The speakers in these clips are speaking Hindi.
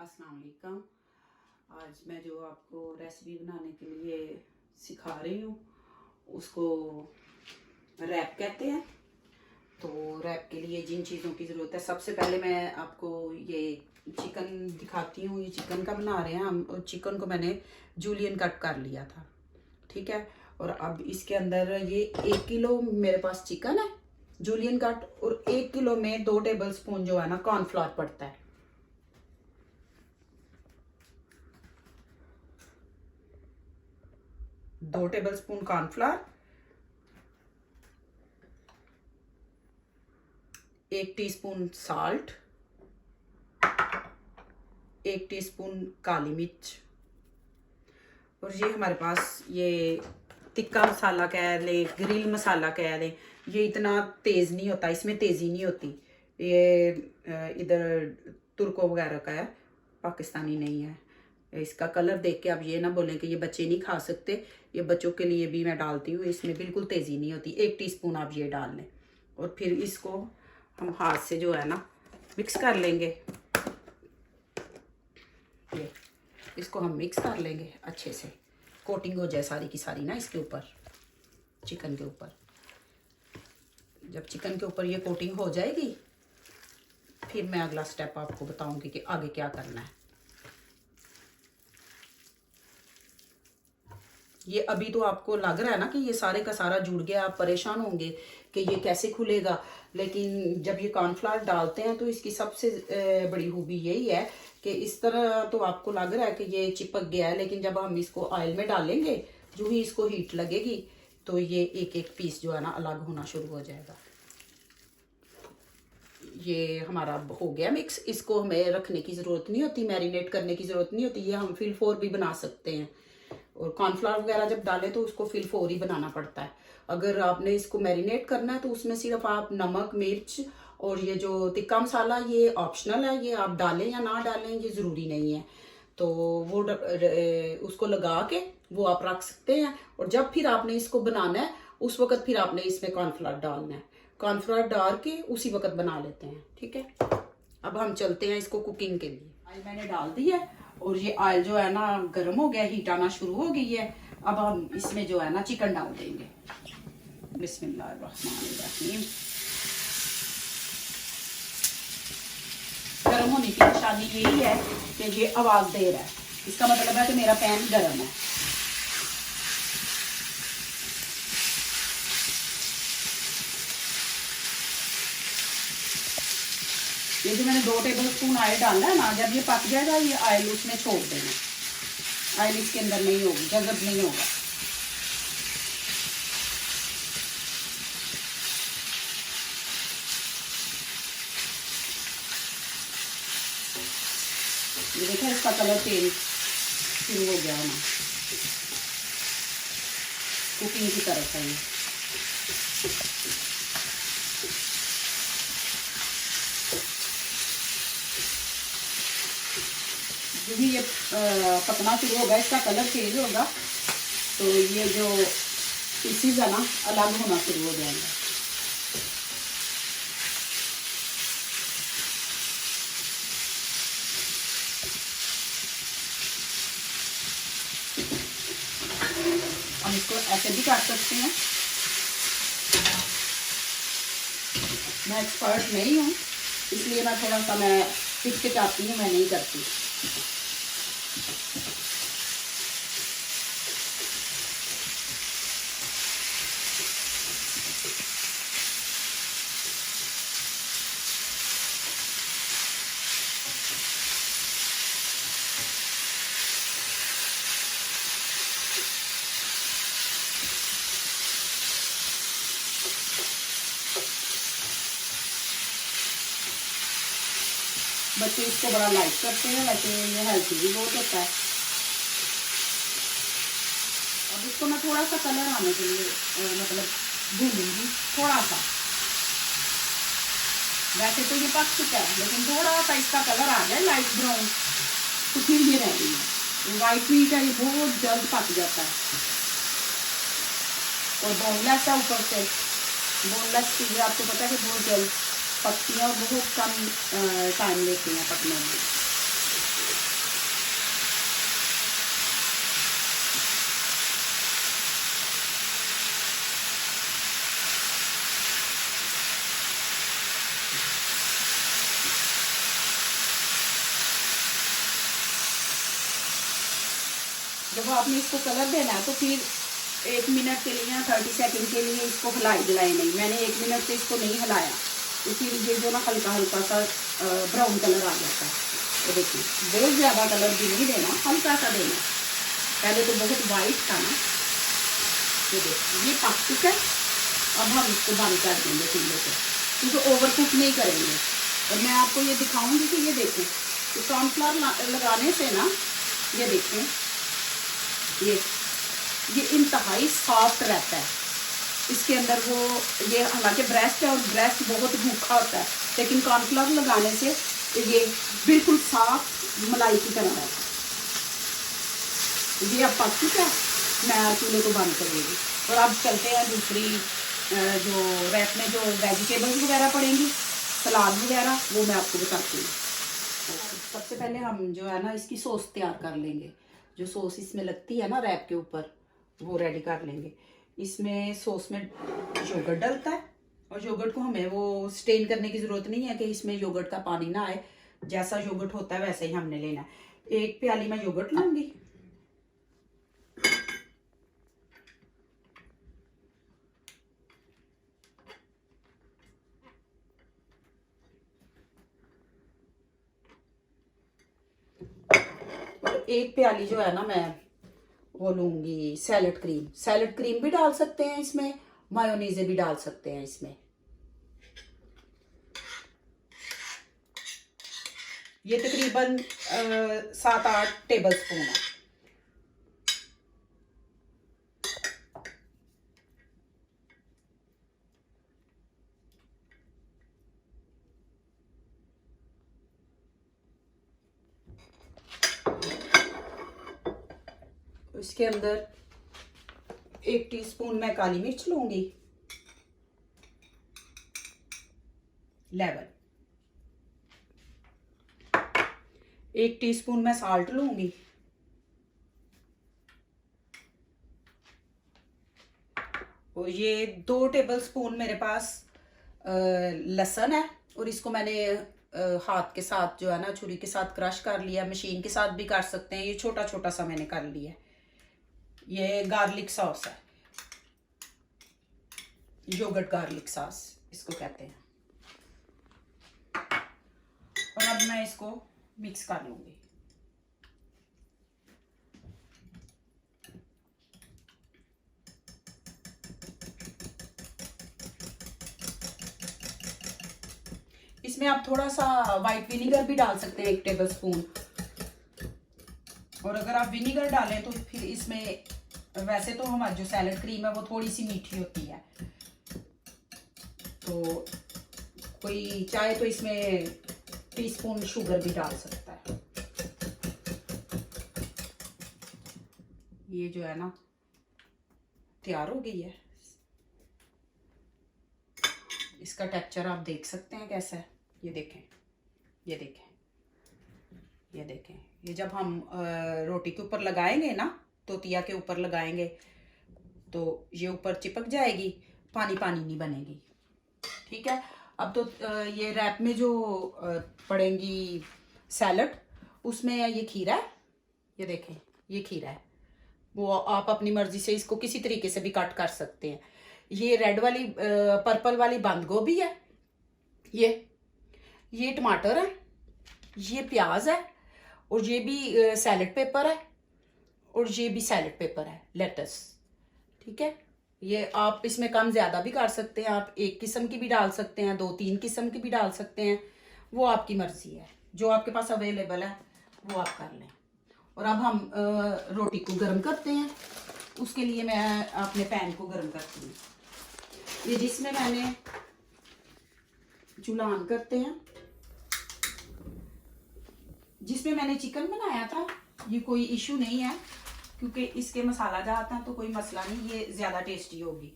अस्सलाम वालेकुम। आज मैं जो आपको रेसिपी बनाने के लिए सिखा रही हूँ उसको रैप कहते हैं। तो रैप के लिए जिन चीज़ों की ज़रूरत है, सबसे पहले मैं आपको ये चिकन दिखाती हूँ। ये चिकन का बना रहे हैं हम, और चिकन को मैंने जूलियन कट कर लिया था, ठीक है। और अब इसके अंदर ये 1 किलो मेरे पास चिकन है जूलियन कट, और 1 किलो में 2 टेबल स्पून जो है ना कॉर्नफ्लोर पड़ता है। 2 tablespoon cornflour, 1 teaspoon salt, 1 teaspoon काली मिर्च, और ये हमारे पास ये तिक्का मसाला कह लें, ग्रिल मसाला कह लें। ये इतना तेज़ नहीं होता, इसमें तेज़ी नहीं होती। ये इधर तुर्को वगैरह का है, पाकिस्तानी नहीं है। इसका कलर देख के आप ये ना बोलें कि ये बच्चे नहीं खा सकते। ये बच्चों के लिए भी मैं डालती हूँ, इसमें बिल्कुल तेज़ी नहीं होती। 1 टीस्पून आप ये डाल लें, और फिर इसको हम हाथ से जो है ना मिक्स कर लेंगे। ये इसको हम मिक्स कर लेंगे अच्छे से, कोटिंग हो जाए सारी की सारी ना इसके ऊपर, चिकन के ऊपर। जब चिकन के ऊपर ये कोटिंग हो जाएगी, फिर मैं अगला स्टेप आपको बताऊंगी कि आगे क्या करना है। ये अभी तो आपको लग रहा है ना कि ये सारे का सारा जुड़ गया, आप परेशान होंगे कि ये कैसे खुलेगा। लेकिन जब ये कॉर्नफ्लोर डालते हैं तो इसकी सबसे बड़ी खूबी यही है कि इस तरह तो आपको लग रहा है कि ये चिपक गया है, लेकिन जब हम इसको ऑयल में डालेंगे, जो ही इसको हीट लगेगी, तो ये एक एक पीस जो है ना अलग होना शुरू हो जाएगा। ये हमारा हो गया मिक्स। इसको हमें रखने की ज़रूरत नहीं होती, मैरिनेट करने की ज़रूरत नहीं होती। ये हम फिल फोर भी बना सकते हैं, और कॉर्नफ्लावर वगैरह जब डालें तो उसको फिल फोर ही बनाना पड़ता है। अगर आपने इसको मैरिनेट करना है तो उसमें सिर्फ आप नमक, मिर्च और ये जो तिक्का मसाला, ये ऑप्शनल है, ये आप डालें या ना डालें ये ज़रूरी नहीं है। तो वो उसको लगा के वो आप रख सकते हैं, और जब फिर आपने इसको बनाना है उस वक्त फिर आपने इसमें कॉर्नफ्लावर डालना है। कॉर्नफ्लावर डाल के उसी वक्त बना लेते हैं, ठीक है। अब हम चलते हैं इसको कुकिंग के लिए। ऑयल मैंने डाल दी है, और ये ऑयल जो है ना गर्म हो गया, हीट आना शुरू हो गई है। अब हम इसमें जो है ना चिकन डाल देंगे। बिस्मिल्लाहिर्रहमानिर्रहीम। गर्म होने की निशानी यही है कि ये आवाज दे रहा है, इसका मतलब है कि मेरा पैन गर्म है। ये जो मैंने 2 टेबल स्पून ऑयल डालना है ना, जब ये पक जाएगा ये ऑयल उसमें छोड़ देना। ऑयल इसके अंदर नहीं होगी, जज़ब नहीं होगा। ये देखा, इसका कलर चेंज शुरू हो गया ना, कुकिंग की तरफ है ये। जब भी ये पकना शुरू होगा, इसका कलर चेंज होगा, तो ये जो पीसीज है ना अलग होना शुरू हो जाएंगे। हम इसको ऐसे भी काट सकते हैं। मैं एक्सपर्ट नहीं हूँ, इसलिए मैं थोड़ा सा मैं हिचकिचाती हूँ, मैं नहीं करती। बच्चे इसको बड़ा लाइक करते हैं, वैसे ये हेल्थी भी बहुत होता है। अब इसको मैं थोड़ा सा कलर आने के लिए मतलब भूनूंगी थोड़ा सा। वैसे तो ये पक चुका है, लेकिन थोड़ा सा इसका कलर आ जाए लाइट ब्राउन, तो फिर ये रह गई है। वाइट मीट है, ये बहुत जल्द पक जाता है, और बोनलेस है ऊपर से। बोनलेस चीज़ें आपको पता है कि बहुत जल्द पकती हैं और बहुत कम टाइम लेती हैं पकने में। जब आपने इसको कलर देना है तो फिर 1 मिनट के लिए या 30 सेकंड के लिए इसको हिलाई दिलाई नहीं। मैंने 1 मिनट से इसको नहीं हिलाया तो फिर ये जो ना हल्का हल्का सा ब्राउन कलर आ जाता है। तो देखिए बहुत ज़्यादा कलर भी नहीं देना, हल्का सा देना। पहले तो बहुत वाइट था ना। ये देखिए ये पक चुका है। अब हम इसको बंद कर देंगे चूल्हे पे, क्योंकि ओवर कुक नहीं करेंगे। और मैं आपको ये दिखाऊंगी कि ये देखें तो कॉर्नफ्लावर लगाने से ना ये देखें ये इंतहाई सॉफ्ट रहता है। इसके अंदर वो ये हालांकि ब्रेस्ट है और ब्रेस्ट बहुत भूखा होता है, लेकिन कॉर्नफ्लावर लगाने से ये बिल्कुल साफ मलाई की तरह रहता है। ये अब पक चुका है, मैं चूल्हे को बंद करूँगी। और अब चलते हैं दूसरी जो रैक में जो वेजिटेबल्स वगैरह पड़ेंगी, सलाद वगैरह, वो मैं आपको बताती हूँ। सबसे पहले हम जो है ना इसकी सॉस तैयार कर लेंगे। जो सॉस इसमें लगती है ना रैप के ऊपर, वो रेडी कर लेंगे। इसमें सॉस में योगर्ट डलता है और योगर्ट को हमें वो स्टेन करने की ज़रूरत नहीं है कि इसमें योगर्ट का पानी ना आए। जैसा योगर्ट होता है वैसे ही हमने लेना है। 1 प्याली मैं योगर्ट लूँगी। और 1 प्याली जो है ना मैं वो लूँगी सैलड क्रीम। सैलड क्रीम भी डाल सकते हैं इसमें, मायोनीज़े भी डाल सकते हैं इसमें। ये तकरीबन 7-8 टेबल स्पून है। इसके अंदर 1 टीस्पून मैं काली मिर्च लूंगी, लेमन 1 टीस्पून मैं साल्ट लूंगी, और ये 2 टेबलस्पून मेरे पास लहसुन है। और इसको मैंने हाथ के साथ जो है ना छुरी के साथ क्रश कर लिया। मशीन के साथ भी कर सकते हैं। ये छोटा छोटा सा मैंने कर लिया। ये गार्लिक सॉस है, योगर्ट गार्लिक सॉस इसको कहते हैं। और अब मैं इसको मिक्स कर लूंगी। इसमें आप थोड़ा सा वाइट विनीगर भी डाल सकते हैं, 1 टेबलस्पून। और अगर आप विनीगर डालें तो फिर इसमें वैसे तो हमारी जो सैलड क्रीम है वो थोड़ी सी मीठी होती है, तो कोई चाहे तो इसमें टीस्पून शुगर भी डाल सकता है। ये जो है ना तैयार हो गई है। इसका टेक्सचर आप देख सकते हैं कैसा है। ये देखें, ये देखें, ये देखें। ये जब हम रोटी के ऊपर लगाएंगे ना, तोतिया के ऊपर लगाएंगे, तो ये ऊपर चिपक जाएगी, पानी पानी नहीं बनेगी। ठीक है। अब तो ये रैप में जो पड़ेंगी सैलड, उसमें ये खीरा है। ये देखें, ये खीरा है। वो आप अपनी मर्जी से इसको किसी तरीके से भी कट कर सकते हैं। ये रेड वाली पर्पल वाली बंद गोभी है। ये टमाटर है, ये प्याज है, और ये भी सैलड पेपर है, और ये भी सैलड पेपर है, लेटस। ठीक है। ये आप इसमें कम ज़्यादा भी कर सकते हैं। आप 1 किस्म की भी डाल सकते हैं, 2-3 किस्म की भी डाल सकते हैं, वो आपकी मर्जी है। जो आपके पास अवेलेबल है वो आप कर लें। और अब हम रोटी को गर्म करते हैं। उसके लिए मैं अपने पैन को गर्म करती हूँ। ये जिसमें मैंने चूल्हा ऑन करते हैं, जिसमें मैंने चिकन बनाया था, ये कोई इशू नहीं है, क्योंकि इसके मसाला जाता है तो कोई मसला नहीं। ये ज़्यादा टेस्टी होगी।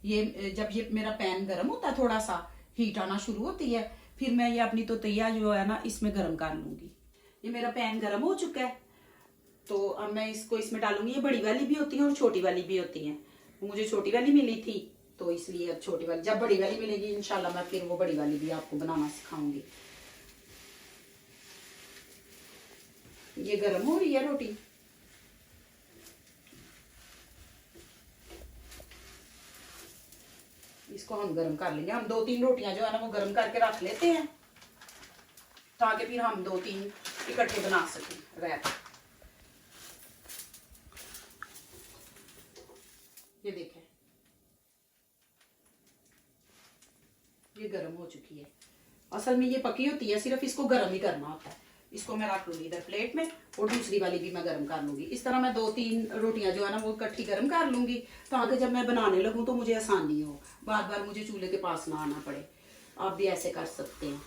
ये जब ये मेरा पैन गर्म होता है, थोड़ा सा हीट आना शुरू होती है, फिर मैं ये अपनी तोतिया जो है ना इसमें गर्म कर लूँगी। ये मेरा पैन गर्म हो चुका है, तो अब मैं इसको इसमें डालूंगी। ये बड़ी वाली भी होती है और छोटी वाली भी होती है। मुझे छोटी वाली मिली थी तो इसलिए अब छोटी वाली, जब बड़ी वाली मिलेगी इंशाल्लाह मैं फिर वो बड़ी वाली भी आपको बनाना सिखाऊंगी। ये गर्म हो रही है रोटी। इसको हम गर्म कर लेंगे। हम 2-3 रोटियां जो है ना वो गर्म करके रख लेते हैं ताकि फिर हम 2-3 इकट्ठे बना सकें रैप। ये देखें, ये गर्म हो चुकी है। असल में ये पकी होती है, सिर्फ इसको गर्म ही करना होता है। इसको मैं रख लूंगी इधर प्लेट में और दूसरी वाली भी मैं गर्म कर लूंगी। इस तरह मैं 2-3 रोटियां जो है ना वो इकट्ठी गर्म कर लूंगी ताकि जब मैं बनाने लगूं तो मुझे आसानी हो, बार बार मुझे चूल्हे के पास ना आना पड़े। आप भी ऐसे कर सकते हैं।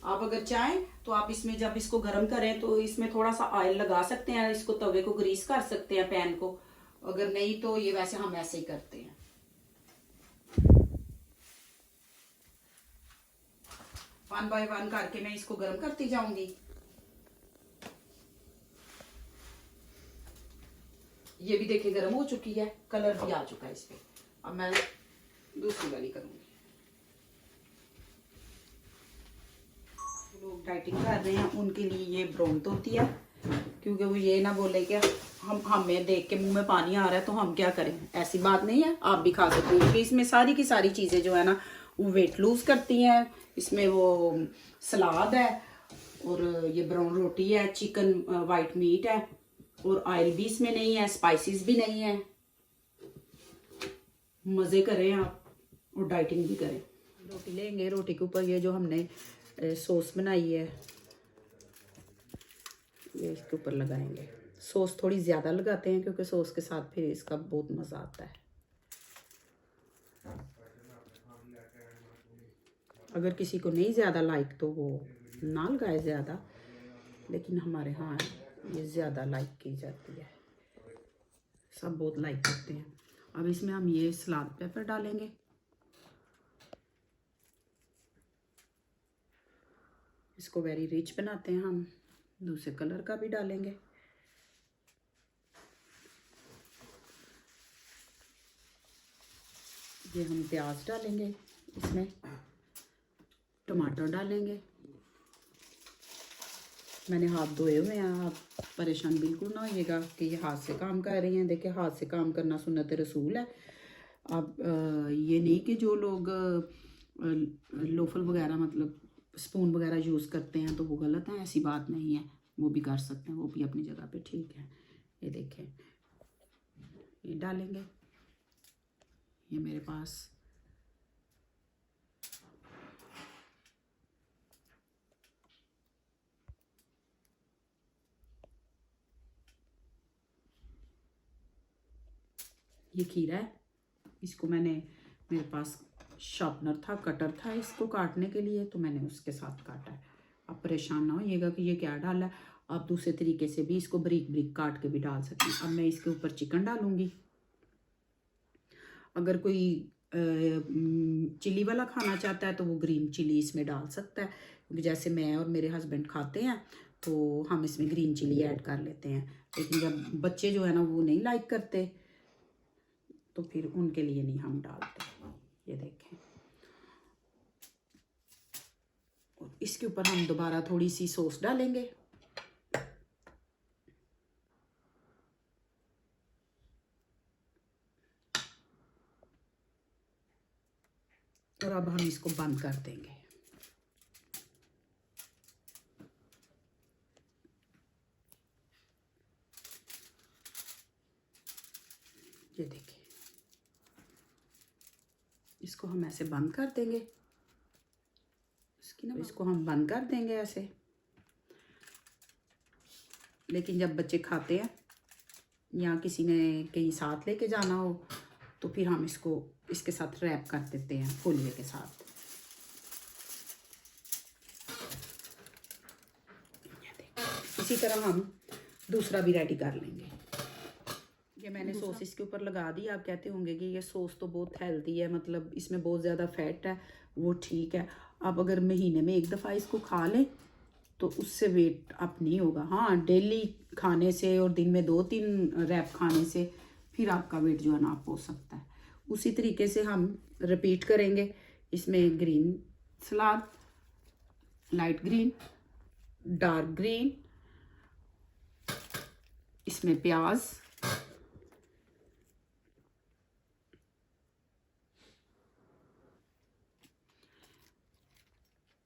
आप अगर चाहें तो आप इसमें जब इसको गर्म करें तो इसमें थोड़ा सा ऑयल लगा सकते हैं, इसको तवे को ग्रीस कर सकते हैं, पैन को। अगर नहीं तो ये वैसे हम ऐसे ही करते हैं। 1 बाय 1 करके मैं इसको गर्म करती जाऊंगी। ये भी देखिए गर्म हो चुकी है, कलर भी आ चुका है इस पे। अब मैं दूसरी वाली करूंगी। लोग डाइटिंग कर रहे हैं उनके लिए ये ब्रोंत होती है, क्योंकि वो ये ना बोले कि हमें देख के मुंह में पानी आ रहा है तो हम क्या करें। ऐसी बात नहीं है, आप भी खा सकते हो, क्योंकि इसमें सारी की सारी चीज़ें जो है ना वो वेट लूज करती हैं। इसमें वो सलाद है और ये ब्राउन रोटी है, चिकन वाइट मीट है और ऑयल भी इसमें नहीं है, स्पाइसेस भी नहीं है। मज़े करें आप और डाइटिंग भी करें। रोटी लेंगे, रोटी के ऊपर ये जो हमने सॉस बनाई है ये इसके ऊपर लगाएंगे। सॉस थोड़ी ज़्यादा लगाते हैं क्योंकि सॉस के साथ फिर इसका बहुत मज़ा आता है। अगर किसी को नहीं ज़्यादा लाइक तो वो ना लगाए ज़्यादा, लेकिन हमारे यहाँ ये ज़्यादा लाइक की जाती है, सब बहुत लाइक करते हैं। अब इसमें हम ये सलाद पेपर डालेंगे। इसको वेरी रिच बनाते हैं हम। दूसरे कलर का भी डालेंगे। ये हम प्याज डालेंगे, इसमें टमाटर डालेंगे। मैंने हाथ धोए हुए हैं, आप परेशान बिल्कुल ना होइएगा कि ये हाथ से काम कर रही हैं। देखिए हाथ से काम करना सुन्नत रसूल है। अब ये नहीं कि जो लोग लोफल वगैरह मतलब स्पून वगैरह यूज़ करते हैं तो वो गलत है, ऐसी बात नहीं है, वो भी कर सकते हैं, वो भी अपनी जगह पे ठीक है। ये देखें, ये डालेंगे। ये मेरे पास ये खीरा है, इसको मेरे पास शार्पनर था, कटर था इसको काटने के लिए, तो मैंने उसके साथ काटा है। आप परेशान ना होइएगा कि ये क्या डाला है, आप दूसरे तरीके से भी इसको बारीक बारीक काट के भी डाल सकते हैं। अब मैं इसके ऊपर चिकन डालूंगी। अगर कोई चिली वाला खाना चाहता है तो वो ग्रीन चिली इसमें डाल सकता है, क्योंकि जैसे मैं और मेरे हस्बैंड खाते हैं तो हम इसमें ग्रीन चिली ऐड कर लेते हैं। लेकिन जब बच्चे जो है ना वो नहीं लाइक करते तो फिर उनके लिए नहीं हम डालते। ये देखें, और इसके ऊपर हम दोबारा थोड़ी सी सॉस डालेंगे। और अब हम इसको बंद कर देंगे। ये देखिए, इसको हम ऐसे बंद कर देंगे। इसको हम बंद कर देंगे ऐसे। लेकिन जब बच्चे खाते हैं या किसी ने कहीं साथ लेके जाना हो तो फिर हम इसको इसके साथ रैप कर देते हैं फुलिये के साथ। इसी तरह हम दूसरा भी रेडी कर लेंगे। ये मैंने सॉस इसके ऊपर लगा दी। आप कहते होंगे कि ये सॉस तो बहुत हेल्दी है, मतलब इसमें बहुत ज़्यादा फैट है, वो ठीक है। आप अगर महीने में एक दफ़ा इसको खा लें तो उससे वेट अप नहीं होगा। हाँ, डेली खाने से और दिन में 2-3 रैप खाने से फिर आपका वेट जो है ना आप हो सकता है। उसी तरीके से हम रिपीट करेंगे। इसमें ग्रीन सलाद, लाइट ग्रीन, डार्क ग्रीन, इसमें प्याज,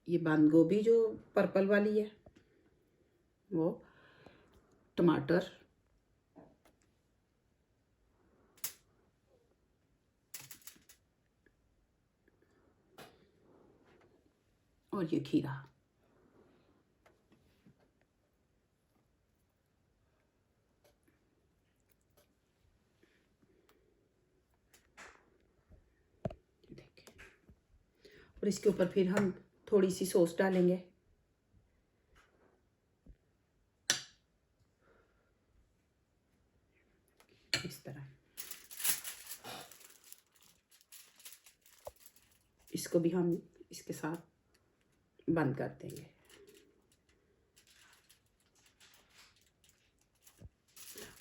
ये बंद गोभी जो पर्पल वाली है वो, टमाटर, और ये खीरा। और इसके ऊपर फिर हम थोड़ी सी सॉस डालेंगे। इस तरह इसको भी हम इसके साथ बंद कर देंगे।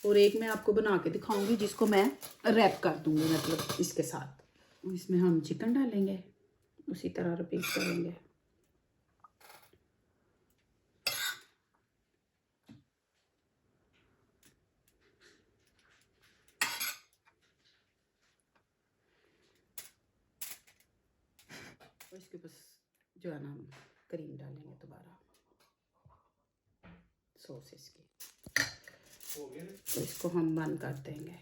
और एक मैं आपको बना के दिखाऊंगी जिसको मैं रैप कर दूंगी, मतलब इसके साथ। इसमें हम चिकन डालेंगे, उसी तरह रिपीट करेंगे। और इसके ऊपर जो है ना हम क्रीम डालेंगे दोबारा, सॉसेस की। तो इसको हम बंद कर देंगे।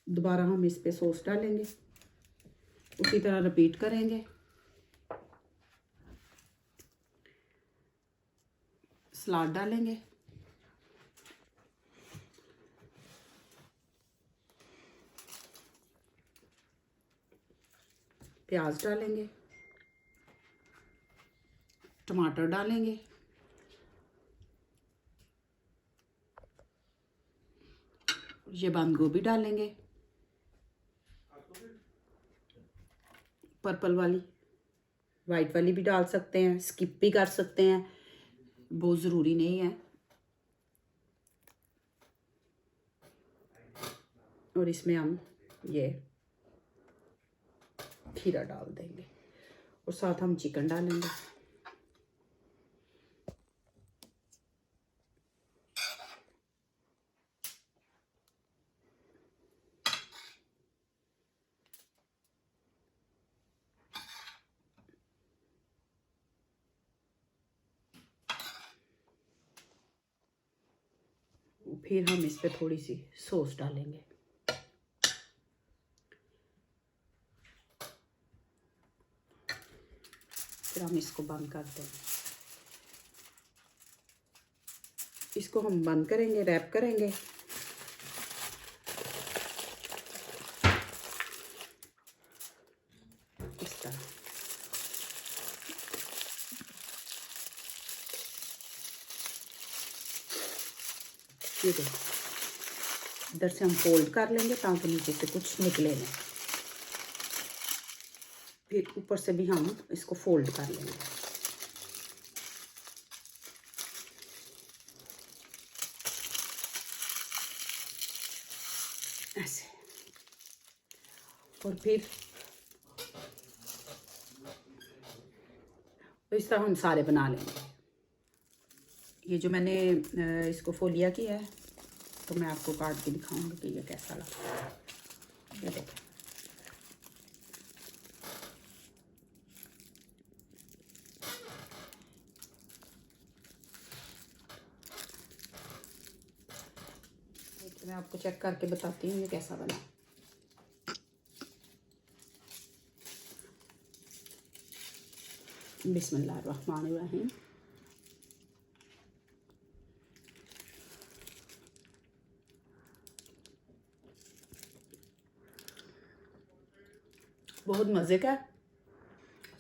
दोबारा हम इस पे सॉस डालेंगे, उसी तरह रिपीट करेंगे। सलाद डालेंगे, प्याज डालेंगे, टमाटर डालेंगे, ये बंद गोभी डालेंगे, पर्पल वाली, वाइट वाली भी डाल सकते हैं, स्किप भी कर सकते हैं, बहुत ज़रूरी नहीं है। और इसमें हम ये खीरा डाल देंगे और साथ हम चिकन डालेंगे। फिर हम इस पे थोड़ी सी सॉस डालेंगे। फिर हम इसको बंद कर देंगे। इसको हम बंद करेंगे, रैप करेंगे। इस तरह ये देखो, इधर से हम फोल्ड कर लेंगे ताकि नीचे से कुछ निकले नहीं। फिर ऊपर से भी हम इसको फोल्ड कर लेंगे। ऐसे। और फिर इस तरह हम सारे बना लेंगे। ये जो मैंने इसको फोलिया किया है, तो मैं आपको काट के दिखाऊंगी कि ये कैसा लगता है। ये देखें, मैं आपको चेक करके बताती हूँ ये कैसा बना। बिस्मिल्लाहिर्रहमानिर्रहीम। बहुत मज़े का,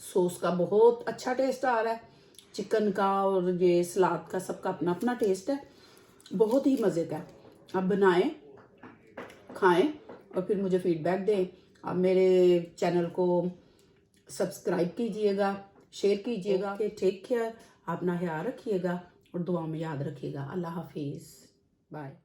सॉस का बहुत अच्छा टेस्ट आ रहा है, चिकन का और ये सलाद का, सबका अपना अपना टेस्ट है। बहुत ही मज़े का। आप बनाएं, खाएं और फिर मुझे फीडबैक दें। आप मेरे चैनल को सब्सक्राइब कीजिएगा, शेयर कीजिएगा। टेक केयर, अपना ख्याल रखिएगा और दुआ में याद रखिएगा। अल्लाह हाफिज़, बाय।